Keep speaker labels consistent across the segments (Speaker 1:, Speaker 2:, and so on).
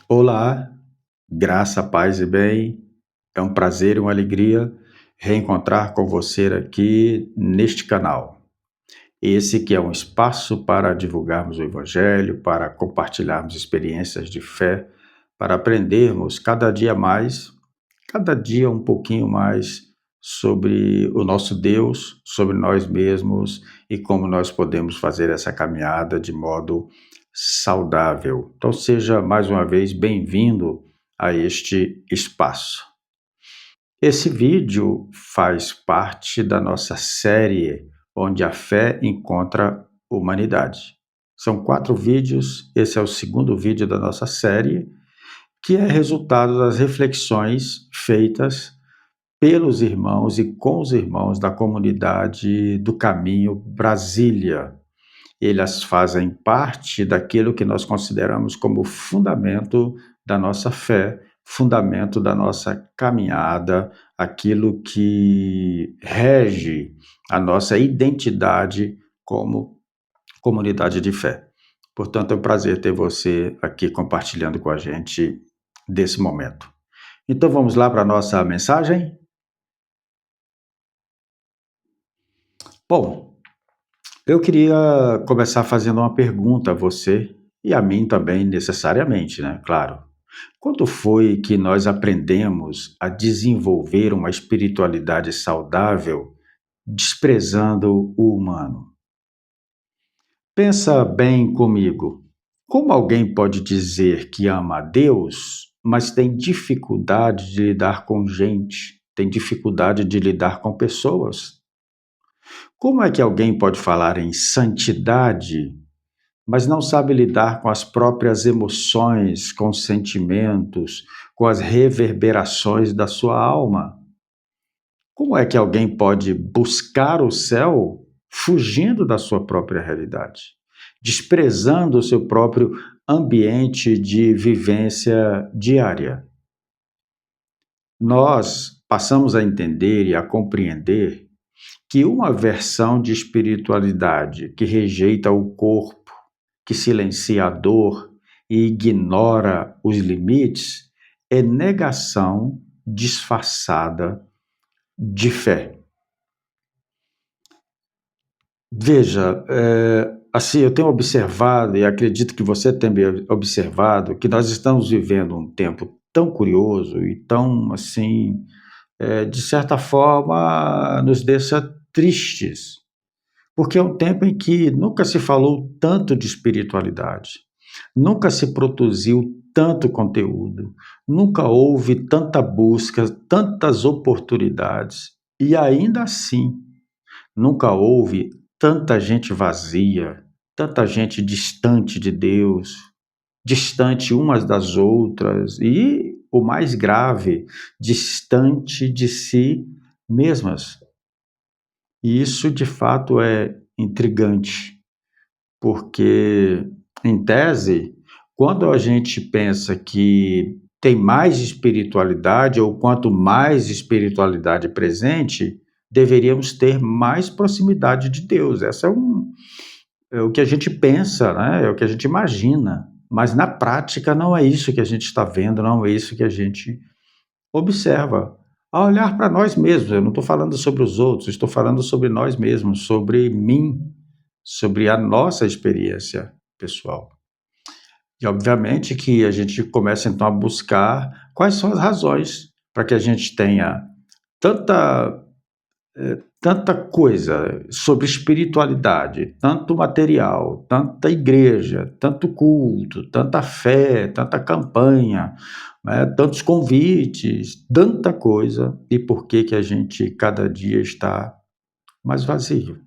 Speaker 1: Olá, graça, paz e bem. É um prazer e uma alegria reencontrar com você aqui neste canal. Esse que é um espaço para divulgarmos o Evangelho, para compartilharmos experiências de fé, para aprendermos cada dia mais, cada dia um pouquinho mais sobre o nosso Deus, sobre nós mesmos e como nós podemos fazer essa caminhada de modo saudável. Então, seja mais uma vez bem-vindo a este espaço. Esse vídeo faz parte da nossa série onde a fé encontra humanidade. São 4 vídeos, esse é o segundo vídeo da nossa série, que é resultado das reflexões feitas pelos irmãos e com os irmãos da comunidade do Caminho Brasília. Elas fazem parte daquilo que nós consideramos como fundamento da nossa fé, fundamento da nossa caminhada, aquilo que rege a nossa identidade como comunidade de fé. Portanto, é um prazer ter você aqui compartilhando com a gente desse momento. Então vamos lá para a nossa mensagem? Bom, eu queria começar fazendo uma pergunta a você e a mim também, necessariamente, né? Claro. Quando foi que nós aprendemos a desenvolver uma espiritualidade saudável, desprezando o humano? Pensa bem comigo. Como alguém pode dizer que ama a Deus, mas tem dificuldade de lidar com gente, tem dificuldade de lidar com pessoas? Como é que alguém pode falar em santidade, mas não sabe lidar com as próprias emoções, com os sentimentos, com as reverberações da sua alma? Como é que alguém pode buscar o céu fugindo da sua própria realidade, desprezando o seu próprio ambiente de vivência diária? Nós passamos a entender e a compreender que uma versão de espiritualidade que rejeita o corpo, que silencia a dor e ignora os limites, é negação disfarçada de fé. Veja, assim, eu tenho observado, e acredito que você tenha observado, que nós estamos vivendo um tempo tão curioso e tão, assim, de certa forma, nos deixa tristes, porque é um tempo em que nunca se falou tanto de espiritualidade, nunca se produziu tanto conteúdo, nunca houve tanta busca, tantas oportunidades, e ainda assim, nunca houve tanta gente vazia, tanta gente distante de Deus, distante umas das outras, e o mais grave, distante de si mesmas. E isso de fato é intrigante, porque, em tese, quando a gente pensa que tem mais espiritualidade, ou quanto mais espiritualidade presente, deveríamos ter mais proximidade de Deus. É o que a gente pensa, né? É o que a gente imagina. Mas na prática não é isso que a gente está vendo, não é isso que a gente observa. A olhar para nós mesmos, eu não estou falando sobre os outros, estou falando sobre nós mesmos, sobre mim, sobre a nossa experiência pessoal. E obviamente que a gente começa então a buscar quais são as razões para que a gente tenha tanta tanta coisa sobre espiritualidade, tanto material, tanta igreja, tanto culto, tanta fé, tanta campanha, né, tantos convites, tanta coisa, e por que que a gente cada dia está mais vazio?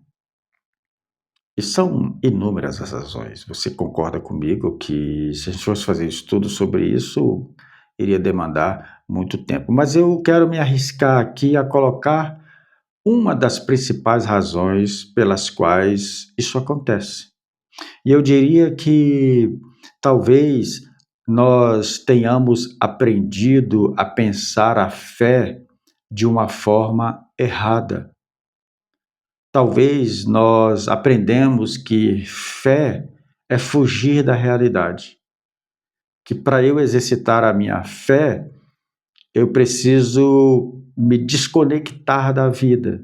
Speaker 1: E são inúmeras as razões. Você concorda comigo que se a gente fosse fazer estudo sobre isso, iria demandar muito tempo. Mas eu quero me arriscar aqui a colocar uma das principais razões pelas quais isso acontece. E eu diria que talvez nós tenhamos aprendido a pensar a fé de uma forma errada. Talvez nós aprendemos que fé é fugir da realidade, que para eu exercitar a minha fé, eu preciso me desconectar da vida.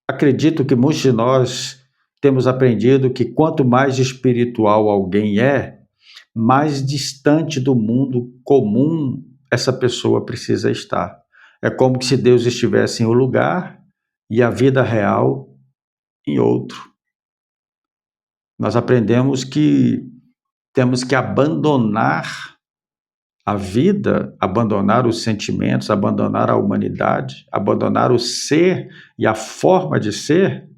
Speaker 1: Acredito que muitos de nós temos aprendido que quanto mais espiritual alguém é, mais distante do mundo comum essa pessoa precisa estar. É como se Deus estivesse em um lugar e a vida real em outro. Nós aprendemos que temos que abandonar a vida, abandonar os sentimentos, abandonar a humanidade, abandonar o ser e a forma de ser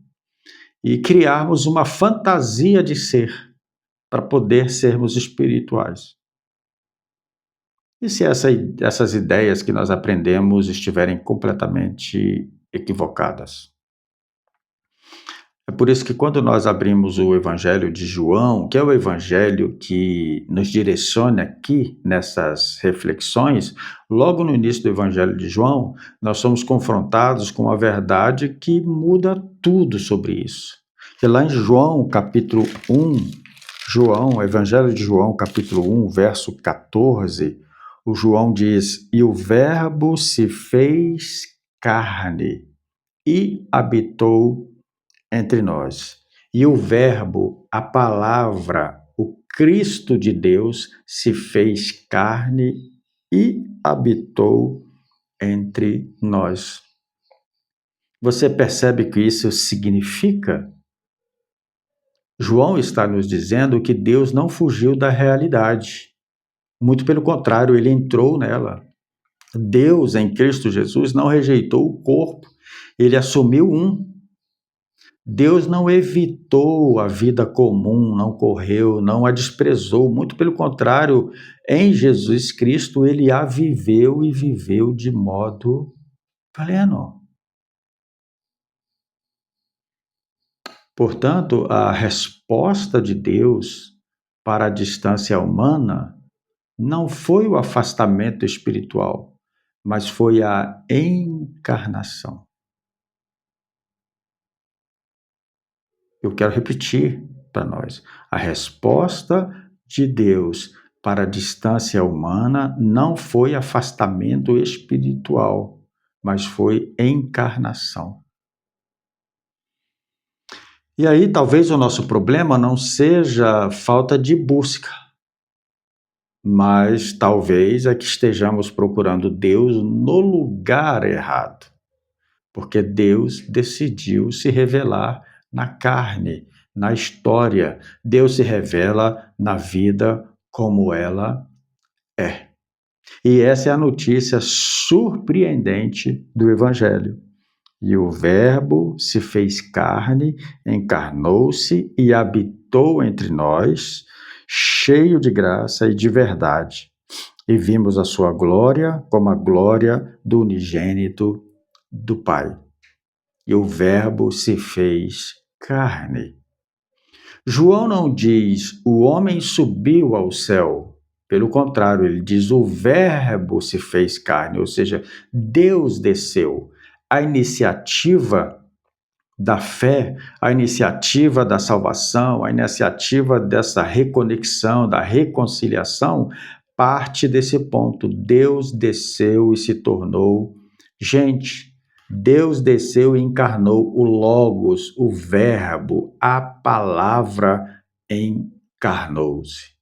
Speaker 1: e criarmos uma fantasia de ser para poder sermos espirituais. E se essas ideias que nós aprendemos estiverem completamente equivocadas? É por isso que quando nós abrimos o Evangelho de João, que é o evangelho que nos direciona aqui nessas reflexões, logo no início do Evangelho de João, nós somos confrontados com a verdade que muda tudo sobre isso. E lá em João, capítulo 1, Evangelho de João, capítulo 1, verso 14, o João diz: "E o Verbo se fez carne e habitou entre nós. E o Verbo, a palavra, o Cristo de Deus, se fez carne e habitou entre nós." Você percebe que isso significa? João está nos dizendo que Deus não fugiu da realidade. Muito pelo contrário, ele entrou nela. Deus, em Cristo Jesus, não rejeitou o corpo, ele assumiu um. Deus não evitou a vida comum, não correu, não a desprezou, muito pelo contrário, em Jesus Cristo ele a viveu e viveu de modo pleno. Portanto, a resposta de Deus para a distância humana não foi o afastamento espiritual, mas foi a encarnação. Eu quero repetir para nós. A resposta de Deus para a distância humana não foi afastamento espiritual, mas foi encarnação. E aí talvez o nosso problema não seja falta de busca, mas talvez é que estejamos procurando Deus no lugar errado, porque Deus decidiu se revelar na carne, na história. Deus se revela na vida como ela é. E essa é a notícia surpreendente do Evangelho. E o Verbo se fez carne, encarnou-se e habitou entre nós, cheio de graça e de verdade. E vimos a sua glória como a glória do unigênito do Pai. E o Verbo se fez carne. João não diz o homem subiu ao céu. Pelo contrário, ele diz o Verbo se fez carne, ou seja, Deus desceu. A iniciativa da fé, a iniciativa da salvação, a iniciativa dessa reconexão, da reconciliação, parte desse ponto. Deus desceu e se tornou gente. Deus desceu e encarnou o Logos, o Verbo, a palavra encarnou-se.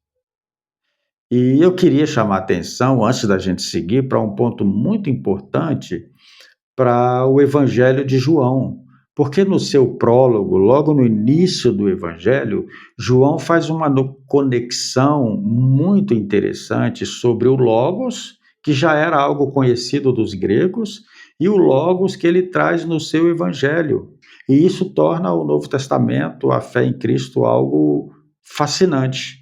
Speaker 1: E eu queria chamar a atenção, antes da gente seguir, para um ponto muito importante para o Evangelho de João. Porque no seu prólogo, logo no início do Evangelho, João faz uma conexão muito interessante sobre o Logos, que já era algo conhecido dos gregos, e o Logos que ele traz no seu Evangelho. E isso torna o Novo Testamento, a fé em Cristo, algo fascinante.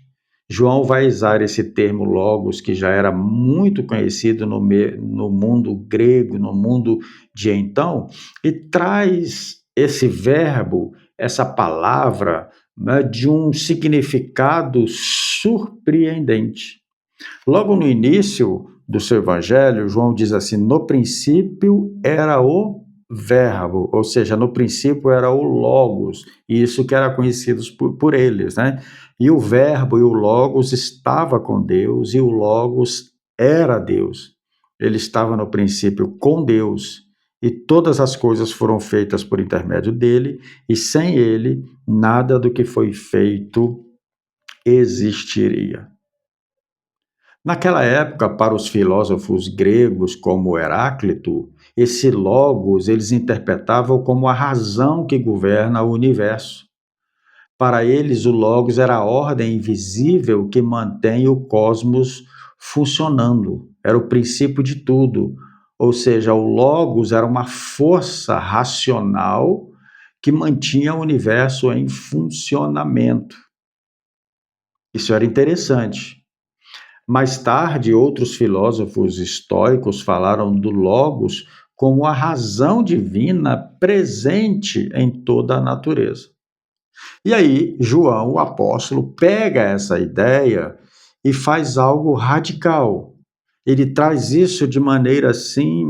Speaker 1: João vai usar esse termo Logos, que já era muito conhecido no mundo grego, no mundo de então, e traz esse verbo, essa palavra, né, de um significado surpreendente. Logo no início do seu evangelho, João diz assim: no princípio era o verbo, ou seja, no princípio era o Logos, e isso que era conhecido por eles, né? E o verbo e o Logos estava com Deus, e o Logos era Deus. Ele estava no princípio com Deus, e todas as coisas foram feitas por intermédio dele, e sem ele, nada do que foi feito existiria. Naquela época, para os filósofos gregos como Heráclito, esse logos eles interpretavam como a razão que governa o universo. Para eles, o logos era a ordem invisível que mantém o cosmos funcionando, era o princípio de tudo. Ou seja, o logos era uma força racional que mantinha o universo em funcionamento. Isso era interessante. Mais tarde, outros filósofos estoicos falaram do Logos como a razão divina presente em toda a natureza. E aí, João, o apóstolo, pega essa ideia e faz algo radical. Ele traz isso de maneira assim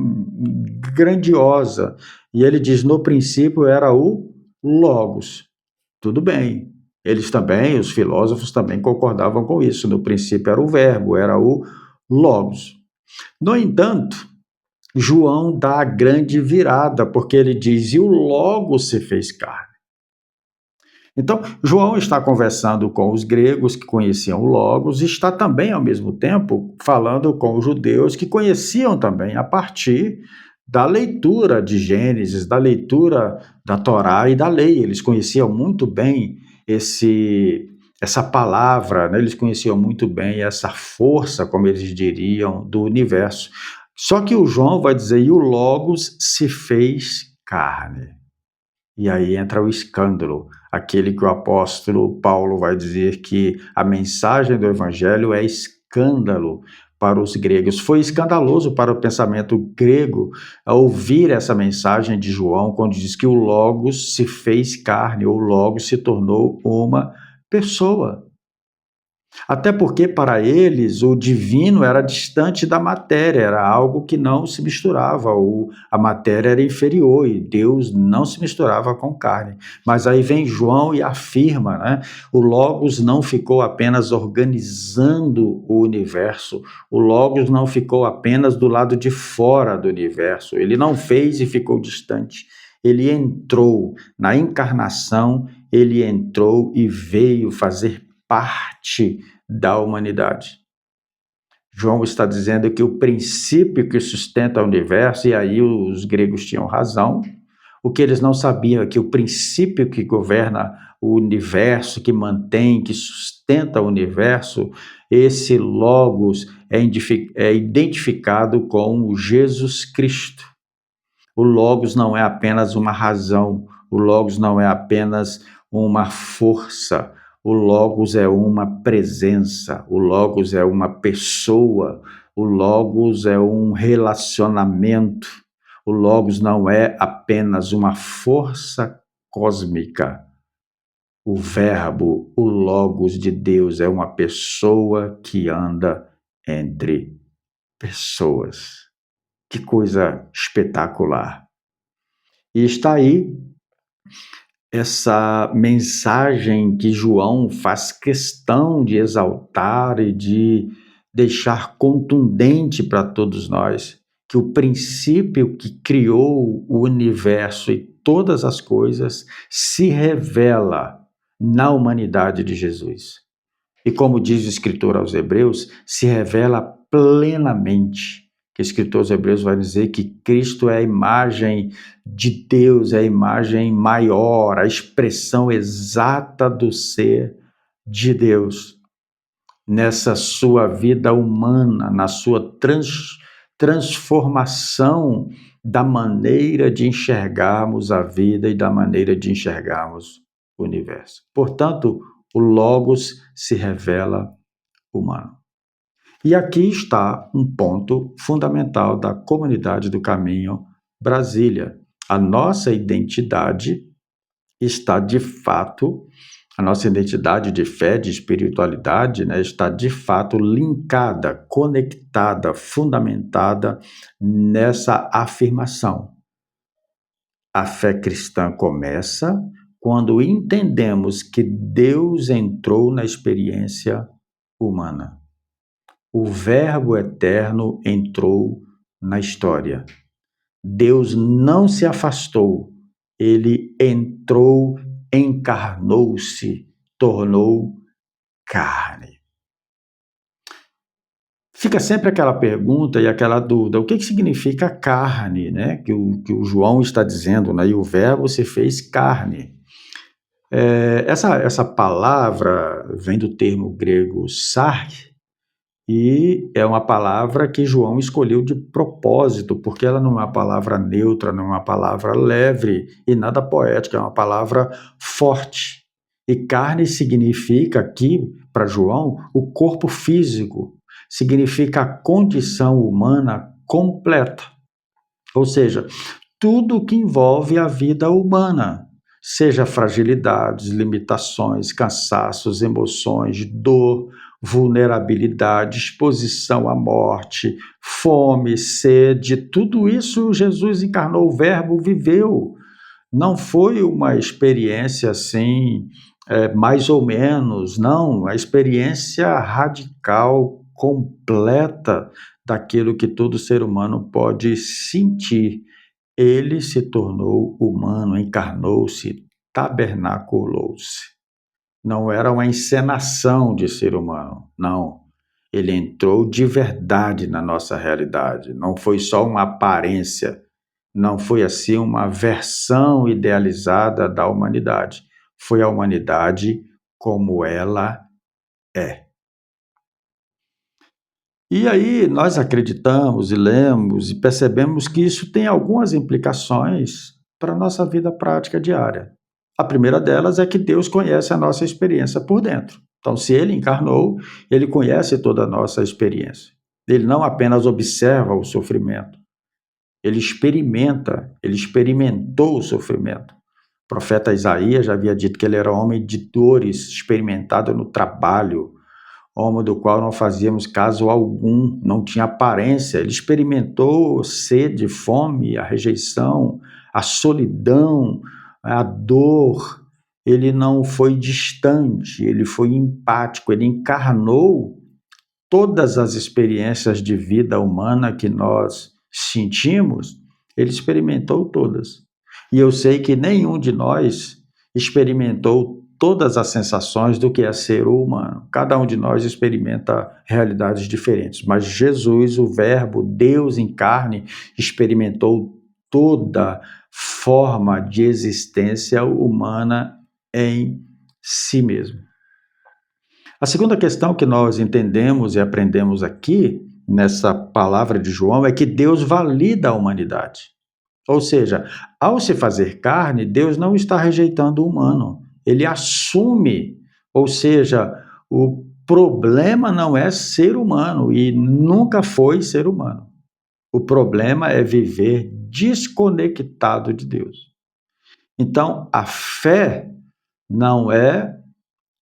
Speaker 1: grandiosa. E ele diz: no princípio era o Logos. Tudo bem. Eles também, os filósofos também concordavam com isso. No princípio era o verbo, era o logos. No entanto, João dá a grande virada, porque ele diz: e o logos se fez carne. Então, João está conversando com os gregos que conheciam o Logos e está também, ao mesmo tempo, falando com os judeus que conheciam também a partir da leitura de Gênesis, da leitura da Torá e da lei. Eles conheciam muito bem essa palavra, né? Eles conheciam muito bem essa força, como eles diriam, do universo. Só que o João vai dizer: e o Logos se fez carne. E aí entra o escândalo, aquele que o apóstolo Paulo vai dizer que a mensagem do evangelho é escândalo para os gregos. Foi escandaloso para o pensamento grego ouvir essa mensagem de João quando diz que o Logos se fez carne, ou o Logos se tornou uma pessoa. Até porque, para eles, o divino era distante da matéria, era algo que não se misturava, a matéria era inferior e Deus não se misturava com carne. Mas aí vem João e afirma, né? O Logos não ficou apenas organizando o universo, o Logos não ficou apenas do lado de fora do universo, ele não fez e ficou distante. Ele entrou na encarnação, ele entrou e veio fazer parte da humanidade. João está dizendo que o princípio que sustenta o universo, e aí os gregos tinham razão, o que eles não sabiam é que o princípio que governa o universo, que mantém, que sustenta o universo, esse Logos é identificado com Jesus Cristo. O Logos não é apenas uma razão, o Logos não é apenas uma força, o Logos é uma presença, o Logos é uma pessoa, o Logos é um relacionamento, o Logos não é apenas uma força cósmica. O Verbo, o Logos de Deus, é uma pessoa que anda entre pessoas. Que coisa espetacular! E está aí essa mensagem que João faz questão de exaltar e de deixar contundente para todos nós, que o princípio que criou o universo e todas as coisas se revela na humanidade de Jesus. E como diz o escritor aos Hebreus, se revela plenamente. Que o escritor aos Hebreus vai dizer que Cristo é a imagem de Deus, é a imagem maior, a expressão exata do ser de Deus. Nessa sua vida humana, na sua transformação da maneira de enxergarmos a vida e da maneira de enxergarmos o universo. Portanto, o Logos se revela humano. E aqui está um ponto fundamental da comunidade do Caminho Brasília. A nossa identidade está de fato, a nossa identidade de fé, de espiritualidade, né, está de fato linkada, conectada, fundamentada nessa afirmação. A fé cristã começa quando entendemos que Deus entrou na experiência humana. O Verbo eterno entrou na história. Deus não se afastou, ele entrou, encarnou-se, tornou carne. Fica sempre aquela pergunta e aquela dúvida: o que significa carne, né? Que o João está dizendo, né? E o Verbo se fez carne. Essa palavra vem do termo grego sarx, e é uma palavra que João escolheu de propósito, porque ela não é uma palavra neutra, não é uma palavra leve e nada poética, é uma palavra forte. E carne significa aqui, para João, o corpo físico, significa a condição humana completa. Ou seja, tudo que envolve a vida humana, seja fragilidades, limitações, cansaços, emoções, dor, vulnerabilidade, exposição à morte, fome, sede, tudo isso Jesus encarnou, o Verbo viveu. Não foi uma experiência assim, mais ou menos, não, a experiência radical, completa daquilo que todo ser humano pode sentir. Ele se tornou humano, encarnou-se, tabernaculou-se. Não era uma encenação de ser humano, não. Ele entrou de verdade na nossa realidade. Não foi só uma aparência, não foi assim uma versão idealizada da humanidade. Foi a humanidade como ela é. E aí nós acreditamos e lemos e percebemos que isso tem algumas implicações para a nossa vida prática diária. A primeira delas é que Deus conhece a nossa experiência por dentro. Então, se Ele encarnou, Ele conhece toda a nossa experiência. Ele não apenas observa o sofrimento, Ele experimenta, Ele experimentou o sofrimento. O profeta Isaías já havia dito que ele era homem de dores, experimentado no trabalho, homem do qual não fazíamos caso algum, não tinha aparência. Ele experimentou sede, fome, a rejeição, a solidão, a dor. Ele não foi distante, ele foi empático, ele encarnou todas as experiências de vida humana que nós sentimos, ele experimentou todas. E eu sei que nenhum de nós experimentou todas as sensações do que é ser humano. Cada um de nós experimenta realidades diferentes, mas Jesus, o Verbo, Deus em carne, experimentou toda forma de existência humana em si mesmo. A segunda questão que nós entendemos e aprendemos aqui, nessa palavra de João, é que Deus valida a humanidade. Ou seja, ao se fazer carne, Deus não está rejeitando o humano, ele assume, ou seja, o problema não é ser humano e nunca foi ser humano. O problema é viver desconectado de Deus. Então, a fé não é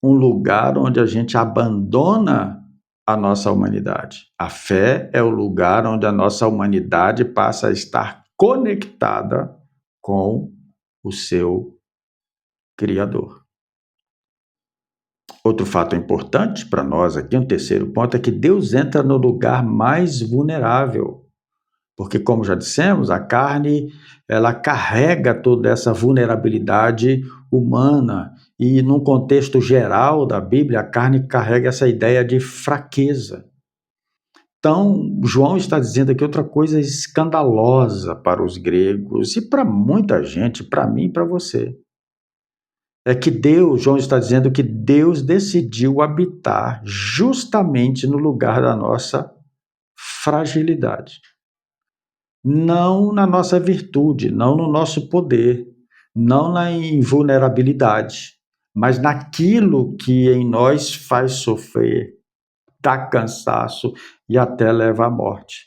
Speaker 1: um lugar onde a gente abandona a nossa humanidade. A fé é o lugar onde a nossa humanidade passa a estar conectada com o seu Criador. Outro fato importante para nós aqui, um terceiro ponto, é que Deus entra no lugar mais vulnerável. Porque, como já dissemos, a carne, ela carrega toda essa vulnerabilidade humana. E, num contexto geral da Bíblia, a carne carrega essa ideia de fraqueza. Então, João está dizendo aqui outra coisa escandalosa para os gregos e para muita gente, para mim e para você. É que Deus, João está dizendo que Deus decidiu habitar justamente no lugar da nossa fragilidade. Não na nossa virtude, não no nosso poder, não na invulnerabilidade, mas naquilo que em nós faz sofrer, dá cansaço e até leva à morte.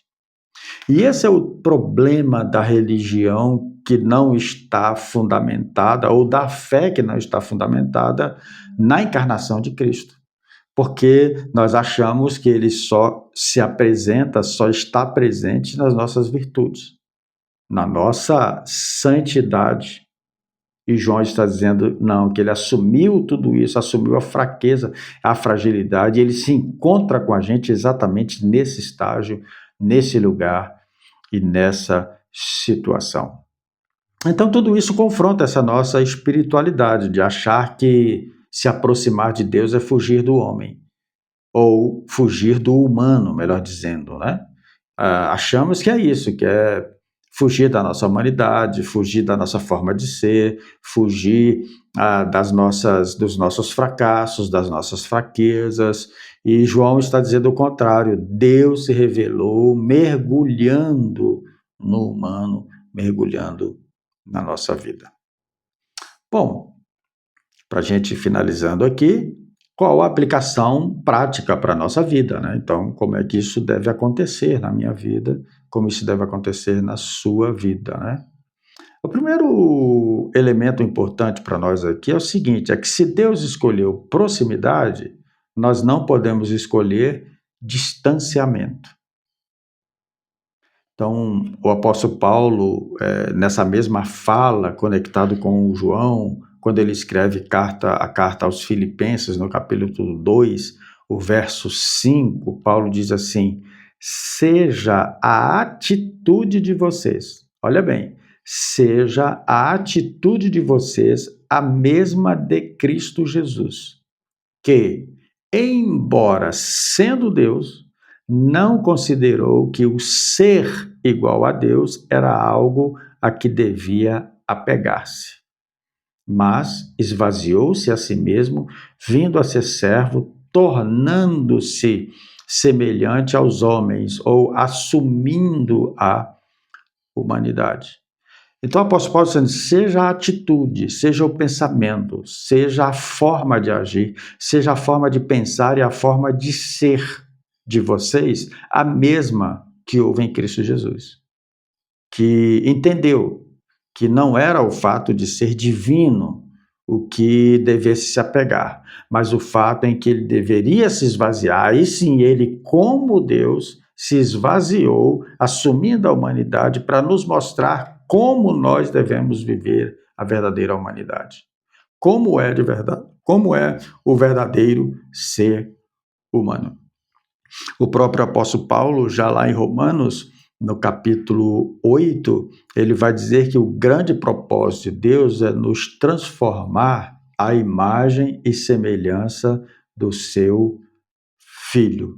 Speaker 1: E esse é o problema da religião que não está fundamentada, ou da fé que não está fundamentada na encarnação de Cristo. Porque nós achamos que ele só se apresenta, só está presente nas nossas virtudes. na nossa santidade. E João está dizendo, não, que ele assumiu tudo isso, assumiu a fraqueza, a fragilidade, e ele se encontra com a gente exatamente nesse estágio, nesse lugar e nessa situação. Então, tudo isso confronta essa nossa espiritualidade de achar que se aproximar de Deus é fugir do homem, ou fugir do humano, melhor dizendo, né? Achamos que é isso, que é fugir da nossa humanidade, fugir da nossa forma de ser, fugir dos nossos fracassos, das nossas fraquezas. E João está dizendo o contrário. Deus se revelou mergulhando no humano, mergulhando na nossa vida. Bom, para a gente finalizando aqui, qual a aplicação prática para a nossa vida, né? Então, como é que isso deve acontecer na minha vida, como isso deve acontecer na sua vida, né? O primeiro elemento importante para nós aqui é o seguinte, é que se Deus escolheu proximidade, nós não podemos escolher distanciamento. Então, o apóstolo Paulo, nessa mesma fala, conectado com o João, quando ele escreve a carta aos Filipenses, no capítulo 2, o verso 5, Paulo diz assim: seja a atitude de vocês, olha bem, seja a atitude de vocês a mesma de Cristo Jesus, que, embora sendo Deus, não considerou que o ser igual a Deus era algo a que devia apegar-se, mas esvaziou-se a si mesmo, vindo a ser servo, tornando-se semelhante aos homens ou assumindo a humanidade. Então, o apóstolo Paulo está dizendo, seja a atitude, seja o pensamento, seja a forma de agir, seja a forma de pensar e a forma de ser de vocês a mesma que houve em Cristo Jesus, que entendeu que não era o fato de ser divino o que devesse se apegar, mas o fato em que ele deveria se esvaziar, e sim, ele, como Deus, se esvaziou, assumindo a humanidade para nos mostrar como nós devemos viver a verdadeira humanidade. Como é de verdade, como é o verdadeiro ser humano. O próprio apóstolo Paulo, já lá em Romanos, no capítulo 8, ele vai dizer que o grande propósito de Deus é nos transformar à imagem e semelhança do seu Filho.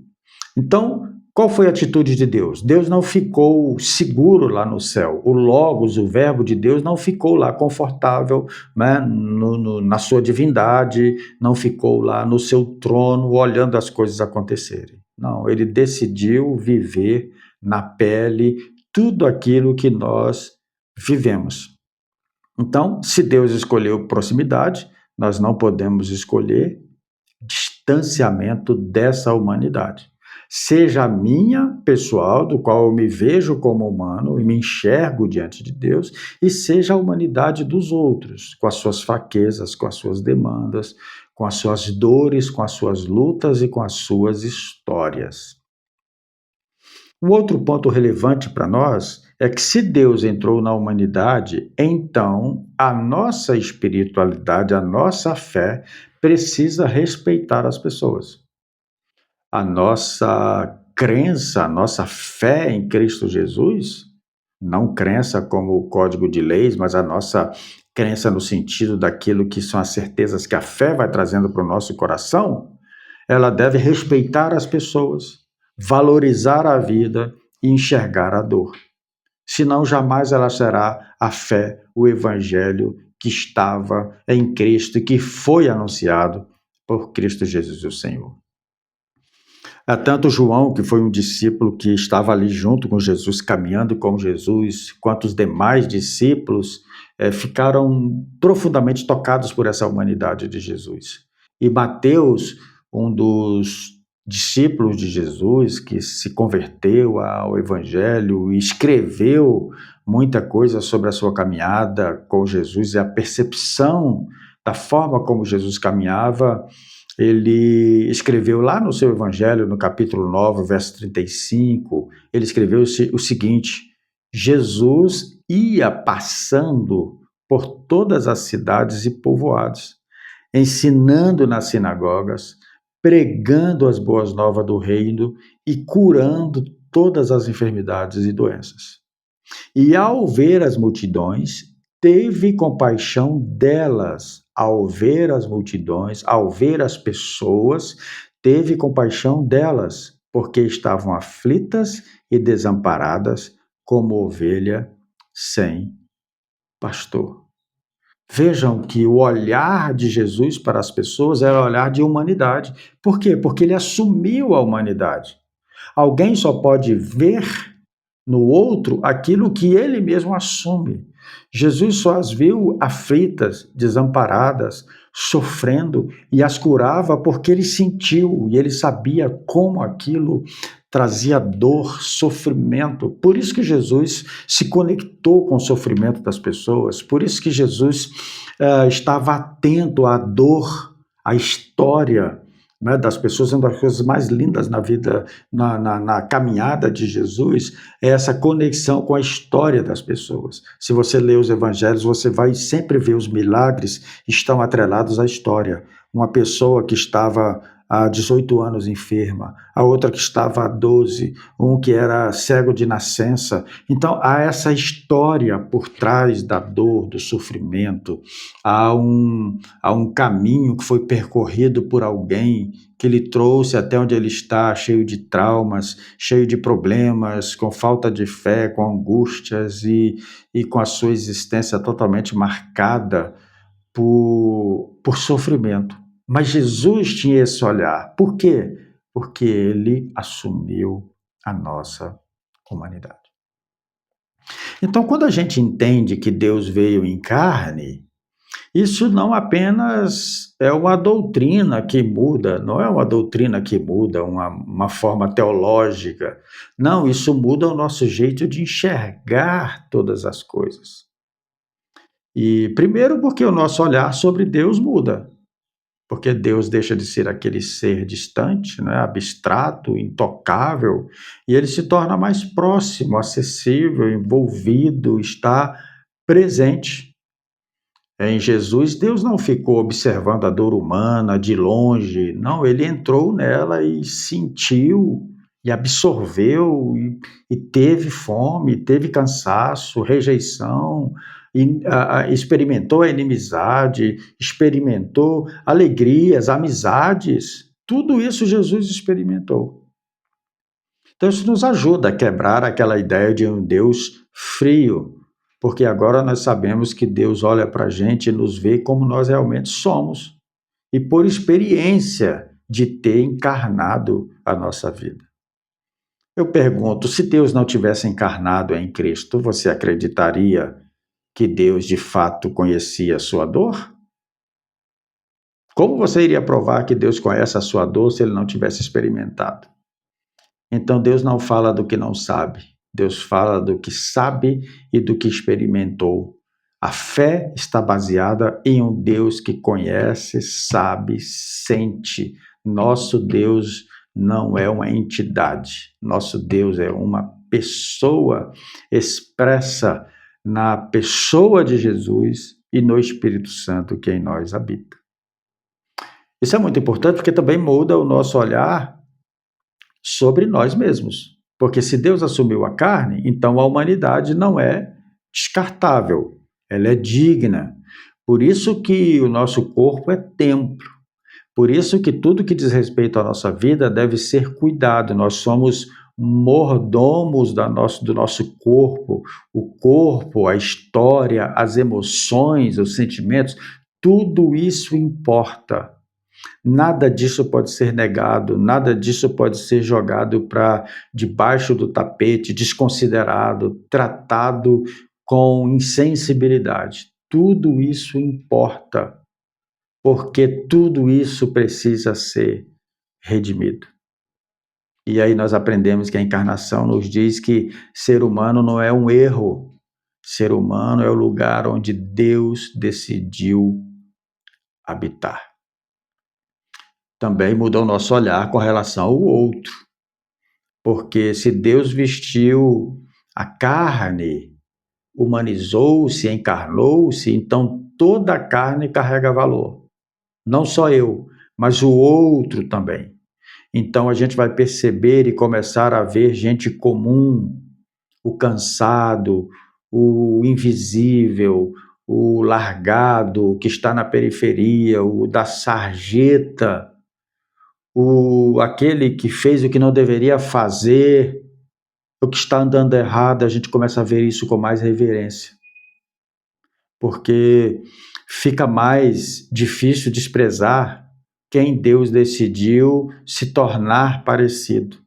Speaker 1: Então, qual foi a atitude de Deus? Deus não ficou seguro lá no céu. O Logos, o Verbo de Deus, não ficou lá confortável, né, na sua divindade, não ficou lá no seu trono olhando as coisas acontecerem. Não, ele decidiu viver na pele tudo aquilo que nós vivemos. Então, se Deus escolheu proximidade, nós não podemos escolher distanciamento dessa humanidade. Seja a minha pessoal, do qual eu me vejo como humano e me enxergo diante de Deus, e seja a humanidade dos outros, com as suas fraquezas, com as suas demandas, com as suas dores, com as suas lutas e com as suas histórias. Um outro ponto relevante para nós é que se Deus entrou na humanidade, então a nossa espiritualidade, a nossa fé precisa respeitar as pessoas. A nossa crença, a nossa fé em Cristo Jesus, não crença como o código de leis, mas a nossa crença no sentido daquilo que são as certezas que a fé vai trazendo para o nosso coração, ela deve respeitar as pessoas, valorizar a vida e enxergar a dor. Senão, jamais ela será a fé, o evangelho que estava em Cristo e que foi anunciado por Cristo Jesus, o Senhor. Tanto João, que foi um discípulo que estava ali junto com Jesus, caminhando com Jesus, quanto os demais discípulos, ficaram profundamente tocados por essa humanidade de Jesus. E Mateus, um dos discípulos de Jesus, que se converteu ao Evangelho e escreveu muita coisa sobre a sua caminhada com Jesus e a percepção da forma como Jesus caminhava, ele escreveu lá no seu Evangelho, no capítulo 9, verso 35, ele escreveu o seguinte, Jesus ia passando por todas as cidades e povoados, ensinando nas sinagogas, pregando as boas novas do reino e curando todas as enfermidades e doenças. E ao ver as multidões, teve compaixão delas. Ao ver as multidões, ao ver as pessoas, teve compaixão delas, porque estavam aflitas e desamparadas, como ovelha sem pastor. Vejam que o olhar de Jesus para as pessoas era o olhar de humanidade. Por quê? Porque ele assumiu a humanidade. Alguém só pode ver no outro aquilo que ele mesmo assume. Jesus só as viu aflitas, desamparadas, sofrendo e as curava porque ele sentiu e ele sabia como aquilo trazia dor, sofrimento. Por isso que Jesus se conectou com o sofrimento das pessoas, por isso que Jesus estava atento à dor, à história, né, das pessoas. Uma das coisas mais lindas na vida, na caminhada de Jesus, é essa conexão com a história das pessoas. Se você lê os evangelhos, você vai sempre ver os milagres estão atrelados à história. Uma pessoa que estava há 18 anos enferma, a outra que estava há 12, um que era cego de nascença. Então, há essa história por trás da dor, do sofrimento, há um caminho que foi percorrido por alguém que lhe trouxe até onde ele está, cheio de traumas, cheio de problemas, com falta de fé, com angústias e com a sua existência totalmente marcada por sofrimento. Mas Jesus tinha esse olhar. Por quê? Porque ele assumiu a nossa humanidade. Então, quando a gente entende que Deus veio em carne, isso não apenas é uma doutrina que muda, não é uma doutrina que muda, uma forma teológica. Não, isso muda o nosso jeito de enxergar todas as coisas. E primeiro porque o nosso olhar sobre Deus muda, porque Deus deixa de ser aquele ser distante, né, abstrato, intocável, e ele se torna mais próximo, acessível, envolvido, está presente. Em Jesus, Deus não ficou observando a dor humana de longe, não, ele entrou nela e sentiu, e absorveu, e teve fome, teve cansaço, rejeição, e experimentou a inimizade, experimentou alegrias, amizades, tudo isso Jesus experimentou. Então, isso nos ajuda a quebrar aquela ideia de um Deus frio, porque agora nós sabemos que Deus olha para a gente e nos vê como nós realmente somos, e por experiência de ter encarnado a nossa vida. Eu pergunto, se Deus não tivesse encarnado em Cristo, você acreditaria que Deus de fato conhecia a sua dor? Como você iria provar que Deus conhece a sua dor se ele não tivesse experimentado? Então Deus não fala do que não sabe, Deus fala do que sabe e do que experimentou. A fé está baseada em um Deus que conhece, sabe, sente. Nosso Deus não é uma entidade, nosso Deus é uma pessoa expressa na pessoa de Jesus e no Espírito Santo que em nós habita. Isso é muito importante porque também muda o nosso olhar sobre nós mesmos. Porque se Deus assumiu a carne, então a humanidade não é descartável, ela é digna. Por isso que o nosso corpo é templo. Por isso que tudo que diz respeito à nossa vida deve ser cuidado. Nós somos mordomos do nosso corpo. O corpo, a história, as emoções, os sentimentos, tudo isso importa. Nada disso pode ser negado, nada disso pode ser jogado para debaixo do tapete, desconsiderado, tratado com insensibilidade. Tudo isso importa, porque tudo isso precisa ser redimido. E aí nós aprendemos que a encarnação nos diz que ser humano não é um erro, ser humano é o lugar onde Deus decidiu habitar. Também mudou o nosso olhar com relação ao outro, porque se Deus vestiu A carne humanizou-se, encarnou-se, então toda a carne carrega valor. Não só eu, mas o outro também. Então a gente vai perceber e começar a ver gente comum, o cansado, o invisível, o largado, o que está na periferia, o da sarjeta, aquele que fez o que não deveria fazer, o que está andando errado, a gente começa a ver isso com mais reverência, porque fica mais difícil desprezar quem Deus decidiu se tornar parecido.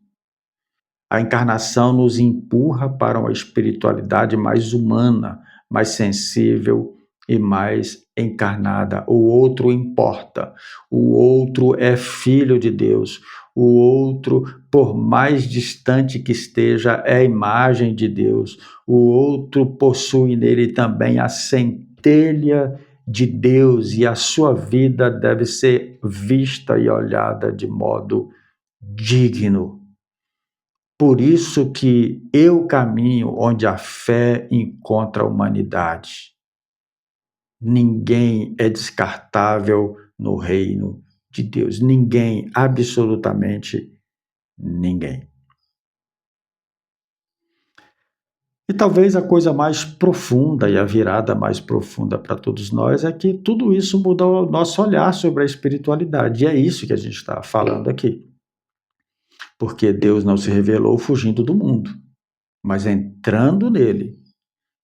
Speaker 1: A encarnação nos empurra para uma espiritualidade mais humana, mais sensível e mais encarnada. O outro importa, o outro é filho de Deus, o outro, por mais distante que esteja, é a imagem de Deus, o outro possui nele também a centelha de Deus e a sua vida deve ser vista e olhada de modo digno. Por isso que eu caminho onde a fé encontra a humanidade. Ninguém é descartável no reino de Deus. Ninguém, absolutamente ninguém. E talvez a coisa mais profunda e a virada mais profunda para todos nós é que tudo isso mudou o nosso olhar sobre a espiritualidade. E é isso que a gente está falando aqui. Porque Deus não se revelou fugindo do mundo, mas entrando nele.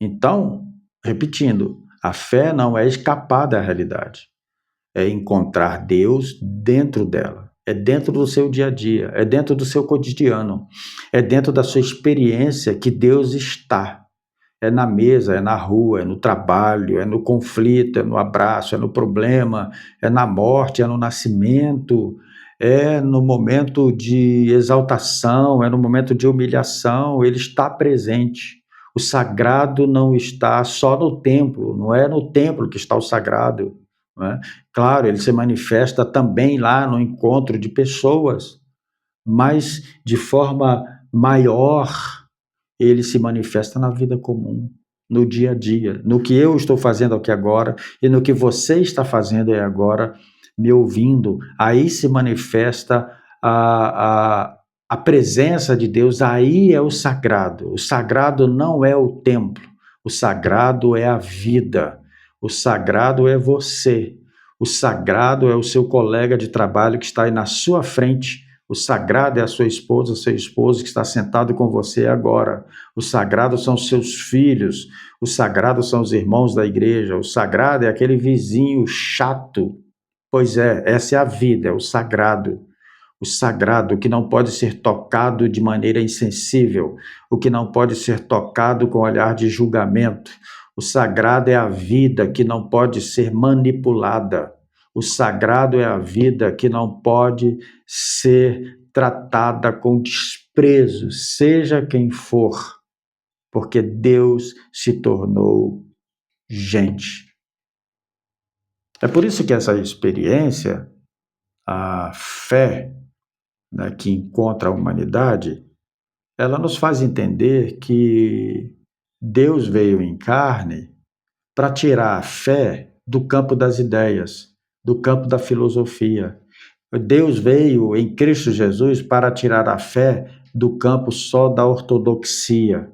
Speaker 1: Então, repetindo, a fé não é escapar da realidade, é encontrar Deus dentro dela, é dentro do seu dia a dia, é dentro do seu cotidiano, é dentro da sua experiência que Deus está. É na mesa, é na rua, é no trabalho, é no conflito, é no abraço, é no problema, é na morte, é no nascimento, é no momento de exaltação, é no momento de humilhação, ele está presente. O sagrado não está só no templo, não é no templo que está o sagrado, não é? Claro, ele se manifesta também lá no encontro de pessoas, mas de forma maior ele se manifesta na vida comum, no dia a dia, no que eu estou fazendo aqui agora e no que você está fazendo aí agora, me ouvindo. Aí se manifesta a presença de Deus, aí é o sagrado. O sagrado não é o templo, o sagrado é a vida, o sagrado é você, o sagrado é o seu colega de trabalho que está aí na sua frente. O sagrado é a sua esposa, o seu esposo que está sentado com você agora. O sagrado são os seus filhos. O sagrado são os irmãos da igreja. O sagrado é aquele vizinho chato. Pois é, essa é a vida, é o sagrado. O sagrado, que não pode ser tocado de maneira insensível, o que não pode ser tocado com olhar de julgamento. O sagrado é a vida que não pode ser manipulada. O sagrado é a vida que não pode ser tratada com desprezo, seja quem for, porque Deus se tornou gente. É por isso que essa experiência, a fé, né, que encontra a humanidade, ela nos faz entender que Deus veio em carne para tirar a fé do campo das ideias, do campo da filosofia. Deus veio em Cristo Jesus para tirar a fé do campo só da ortodoxia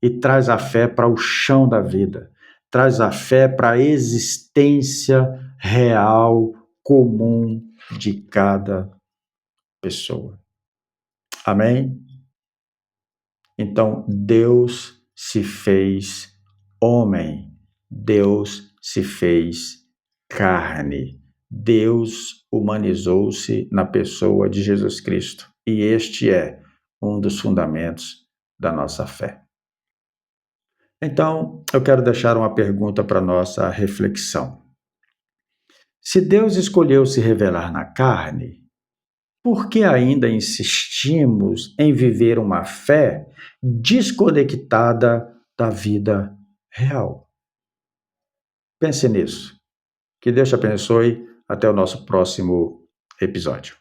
Speaker 1: e traz a fé para o chão da vida, traz a fé para a existência real, comum de cada pessoa. Amém? Então, Deus se fez homem, Deus se fez carne, Deus humanizou-se na pessoa de Jesus Cristo. E este é um dos fundamentos da nossa fé. Então, eu quero deixar uma pergunta para nossa reflexão. Se Deus escolheu se revelar na carne, por que ainda insistimos em viver uma fé desconectada da vida real? Pense nisso. Que Deus te abençoe. Até o nosso próximo episódio.